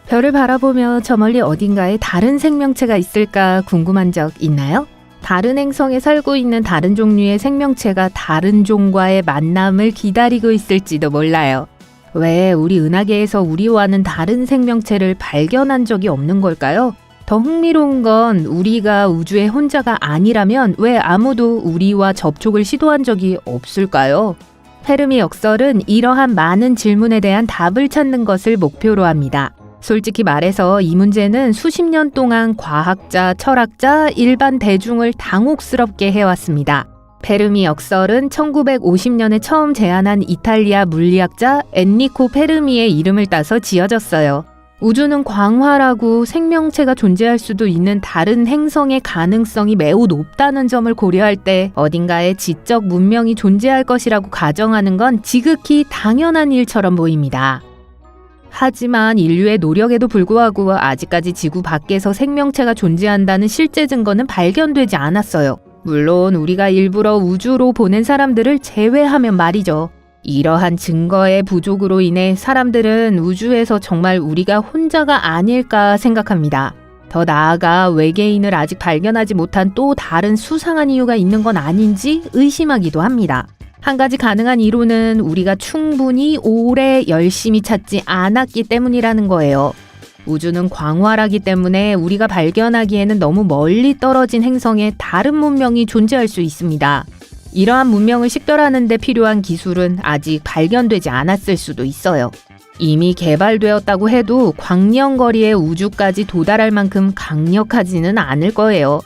별을 바라보며 저 멀리 어딘가에 다른 생명체가 있을까 궁금한 적 있나요? 다른 행성에 살고 있는 다른 종류의 생명체가 다른 종과의 만남을 기다리고 있을지도 몰라요. 왜 우리 은하계에서 우리와는 다른 생명체를 발견한 적이 없는 걸까요? 더 흥미로운 건 우리가 우주의 혼자가 아니라면 왜 아무도 우리와 접촉을 시도한 적이 없을까요? 페르미 역설은 이러한 많은 질문에 대한 답을 찾는 것을 목표로 합니다. 솔직히 말해서 이 문제는 수십 년 동안 과학자, 철학자, 일반 대중을 당혹스럽게 해왔습니다. 페르미 역설은 1950년에 처음 제안한 이탈리아 물리학자 엔리코 페르미의 이름을 따서 지어졌어요. 우주는 광활하고 생명체가 존재할 수도 있는 다른 행성의 가능성이 매우 높다는 점을 고려할 때 어딘가에 지적 문명이 존재할 것이라고 가정하는 건 지극히 당연한 일처럼 보입니다. 하지만 인류의 노력에도 불구하고 아직까지 지구 밖에서 생명체가 존재한다는 실제 증거는 발견되지 않았어요. 물론 우리가 일부러 우주로 보낸 사람들을 제외하면 말이죠. 이러한 증거의 부족으로 인해 사람들은 우주에서 정말 우리가 혼자가 아닐까 생각합니다. 더 나아가 외계인을 아직 발견하지 못한 또 다른 수상한 이유가 있는 건 아닌지 의심하기도 합니다. 한 가지 가능한 이론은 우리가 충분히 오래 열심히 찾지 않았기 때문이라는 거예요. 우주는 광활하기 때문에 우리가 발견하기에는 너무 멀리 떨어진 행성에 다른 문명이 존재할 수 있습니다. 이러한 문명을 식별하는 데 필요한 기술은 아직 발견되지 않았을 수도 있어요. 이미 개발되었다고 해도 광년거리의 우주까지 도달할 만큼 강력하지는 않을 거예요.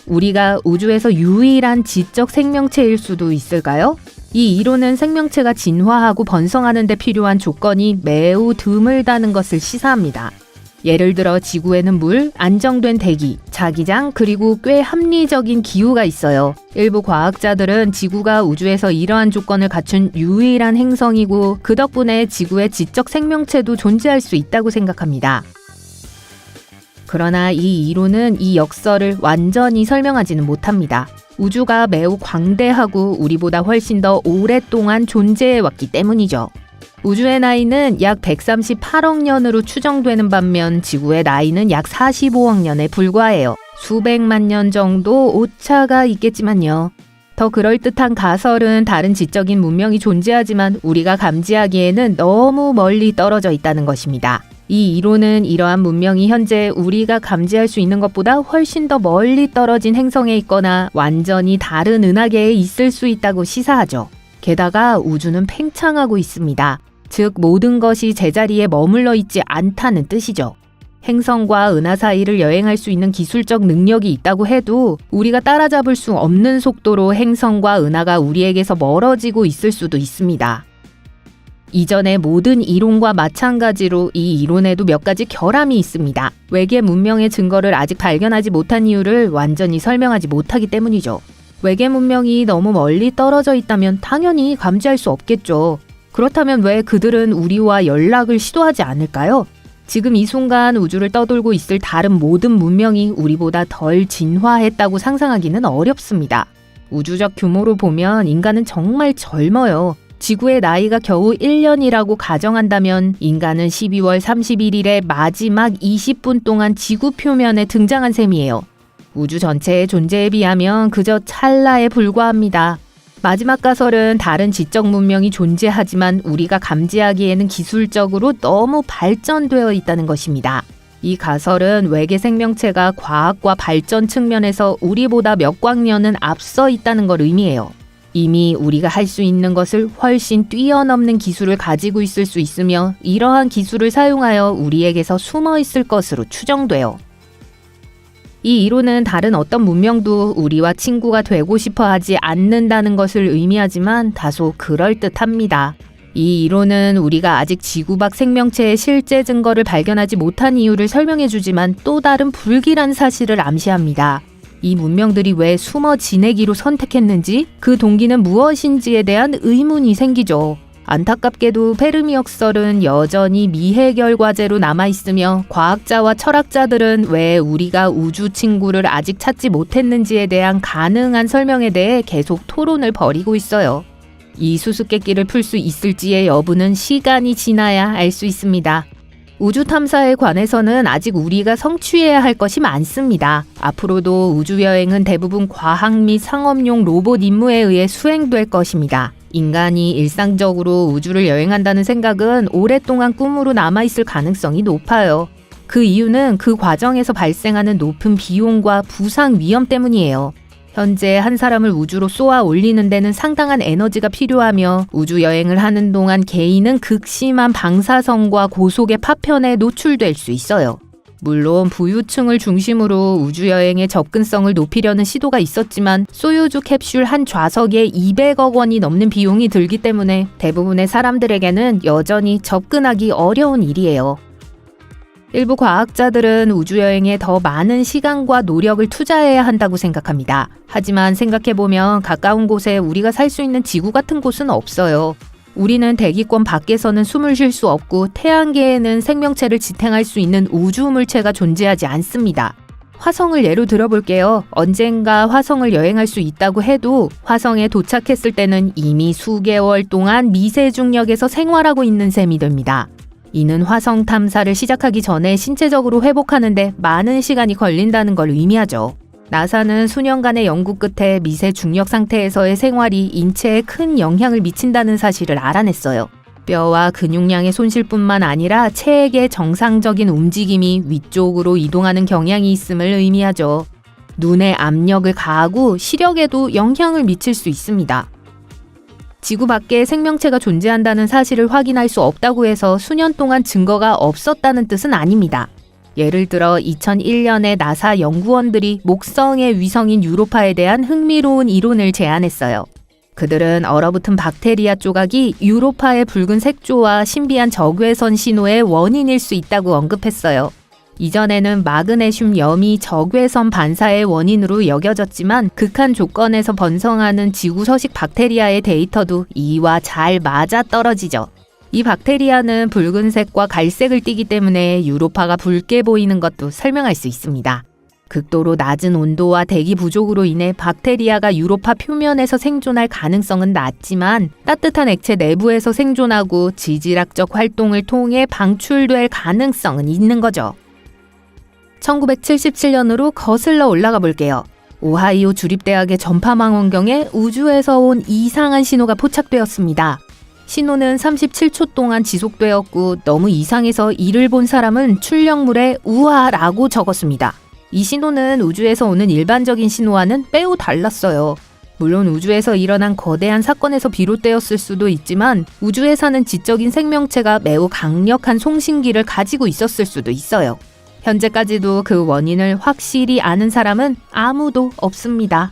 우리가 우주에서 유일한 지적 생명체일 수도 있을까요? 이 이론은 생명체가 진화하고 번성하는 데 필요한 조건이 매우 드물다는 것을 시사합니다. 예를 들어 지구에는 물, 안정된 대기, 자기장, 그리고 꽤 합리적인 기후가 있어요. 일부 과학자들은 지구가 우주에서 이러한 조건을 갖춘 유일한 행성이고 그 덕분에 지구에 지적 생명체도 존재할 수 있다고 생각합니다. 그러나 이 이론은 이 역설을 완전히 설명하지는 못합니다. 우주가 매우 광대하고 우리보다 훨씬 더 오랫동안 존재해왔기 때문이죠. 우주의 나이는 약 138억 년으로 추정되는 반면 지구의 나이는 약 45억 년에 불과해요. 수백만 년 정도 오차가 있겠지만요. 더 그럴듯한 가설은 다른 지적인 문명이 존재하지만 우리가 감지하기에는 너무 멀리 떨어져 있다는 것입니다. 이 이론은 이러한 문명이 현재 우리가 감지할 수 있는 것보다 훨씬 더 멀리 떨어진 행성에 있거나 완전히 다른 은하계에 있을 수 있다고 시사하죠. 게다가 우주는 팽창하고 있습니다. 즉 모든 것이 제자리에 머물러 있지 않다는 뜻이죠. 행성과 은하 사이를 여행할 수 있는 기술적 능력이 있다고 해도 우리가 따라잡을 수 없는 속도로 행성과 은하가 우리에게서 멀어지고 있을 수도 있습니다. 이전의 모든 이론과 마찬가지로 이 이론에도 몇 가지 결함이 있습니다. 외계 문명의 증거를 아직 발견하지 못한 이유를 완전히 설명하지 못하기 때문이죠. 외계 문명이 너무 멀리 떨어져 있다면 당연히 감지할 수 없겠죠. 그렇다면 왜 그들은 우리와 연락을 시도하지 않을까요? 지금 이 순간 우주를 떠돌고 있을 다른 모든 문명이 우리보다 덜 진화했다고 상상하기는 어렵습니다. 우주적 규모로 보면 인간은 정말 젊어요. 지구의 나이가 겨우 1년이라고 가정한다면 인간은 12월 31일의 마지막 20분 동안 지구 표면에 등장한 셈이에요. 우주 전체의 존재에 비하면 그저 찰나에 불과합니다. 마지막 가설은 다른 지적 문명이 존재하지만 우리가 감지하기에는 기술적으로 너무 발전되어 있다는 것입니다. 이 가설은 외계 생명체가 과학과 발전 측면에서 우리보다 몇 광년은 앞서 있다는 걸 의미해요. 이미 우리가 할 수 있는 것을 훨씬 뛰어넘는 기술을 가지고 있을 수 있으며 이러한 기술을 사용하여 우리에게서 숨어 있을 것으로 추정돼요. 이 이론은 다른 어떤 문명도 우리와 친구가 되고 싶어 하지 않는다는 것을 의미하지만 다소 그럴듯합니다. 이 이론은 우리가 아직 지구 밖 생명체의 실제 증거를 발견하지 못한 이유를 설명해주지만 또 다른 불길한 사실을 암시합니다. 이 문명들이 왜 숨어 지내기로 선택했는지, 그 동기는 무엇인지에 대한 의문이 생기죠. 안타깝게도 페르미 역설은 여전히 미해결 과제로 남아있으며 과학자와 철학자들은 왜 우리가 우주 친구를 아직 찾지 못했는지에 대한 가능한 설명에 대해 계속 토론을 벌이고 있어요. 이 수수께끼를 풀 수 있을지의 여부는 시간이 지나야 알 수 있습니다. 우주 탐사에 관해서는 아직 우리가 성취해야 할 것이 많습니다. 앞으로도 우주여행은 대부분 과학 및 상업용 로봇 임무에 의해 수행될 것입니다. 인간이 일상적으로 우주를 여행한다는 생각은 오랫동안 꿈으로 남아있을 가능성이 높아요. 그 이유는 그 과정에서 발생하는 높은 비용과 부상 위험 때문이에요. 현재 한 사람을 우주로 쏘아 올리는 데는 상당한 에너지가 필요하며 우주 여행을 하는 동안 개인은 극심한 방사선과 고속의 파편에 노출될 수 있어요. 물론 부유층을 중심으로 우주 여행의 접근성을 높이려는 시도가 있었지만 소유주 캡슐 한 좌석에 200억 원이 넘는 비용이 들기 때문에 대부분의 사람들에게는 여전히 접근하기 어려운 일이에요. 일부 과학자들은 우주여행에 더 많은 시간과 노력을 투자해야 한다고 생각합니다. 하지만 생각해보면 가까운 곳에 우리가 살 수 있는 지구 같은 곳은 없어요. 우리는 대기권 밖에서는 숨을 쉴 수 없고 태양계에는 생명체를 지탱할 수 있는 우주물체가 존재하지 않습니다. 화성을 예로 들어볼게요. 언젠가 화성을 여행할 수 있다고 해도 화성에 도착했을 때는 이미 수개월 동안 미세중력에서 생활하고 있는 셈이 됩니다. 이는 화성 탐사를 시작하기 전에 신체적으로 회복하는데 많은 시간이 걸린다는 걸 의미하죠. 나사는 수년간의 연구 끝에 미세 중력 상태에서의 생활이 인체에 큰 영향을 미친다는 사실을 알아냈어요. 뼈와 근육량의 손실뿐만 아니라 체액의 정상적인 움직임이 위쪽으로 이동하는 경향이 있음을 의미하죠. 눈에 압력을 가하고 시력에도 영향을 미칠 수 있습니다. 지구 밖에 생명체가 존재한다는 사실을 확인할 수 없다고 해서 수년 동안 증거가 없었다는 뜻은 아닙니다. 예를 들어 2001년에 나사 연구원들이 목성의 위성인 유로파에 대한 흥미로운 이론을 제안했어요. 그들은 얼어붙은 박테리아 조각이 유로파의 붉은 색조와 신비한 적외선 신호의 원인일 수 있다고 언급했어요. 이전에는 마그네슘 염이 적외선 반사의 원인으로 여겨졌지만 극한 조건에서 번성하는 지구 서식 박테리아의 데이터도 이와 잘 맞아떨어지죠. 이 박테리아는 붉은색과 갈색을 띠기 때문에 유로파가 붉게 보이는 것도 설명할 수 있습니다. 극도로 낮은 온도와 대기 부족으로 인해 박테리아가 유로파 표면에서 생존할 가능성은 낮지만 따뜻한 액체 내부에서 생존하고 지질학적 활동을 통해 방출될 가능성은 있는 거죠. 1977년으로 거슬러 올라가 볼게요. 오하이오 주립대학의 전파망원경에 우주에서 온 이상한 신호가 포착되었습니다. 신호는 37초 동안 지속되었고 너무 이상해서 이를 본 사람은 출력물에 우하라고 적었습니다. 이 신호는 우주에서 오는 일반적인 신호와는 매우 달랐어요. 물론 우주에서 일어난 거대한 사건에서 비롯되었을 수도 있지만 우주에 사는 지적인 생명체가 매우 강력한 송신기를 가지고 있었을 수도 있어요. 현재까지도 그 원인을 확실히 아는 사람은 아무도 없습니다.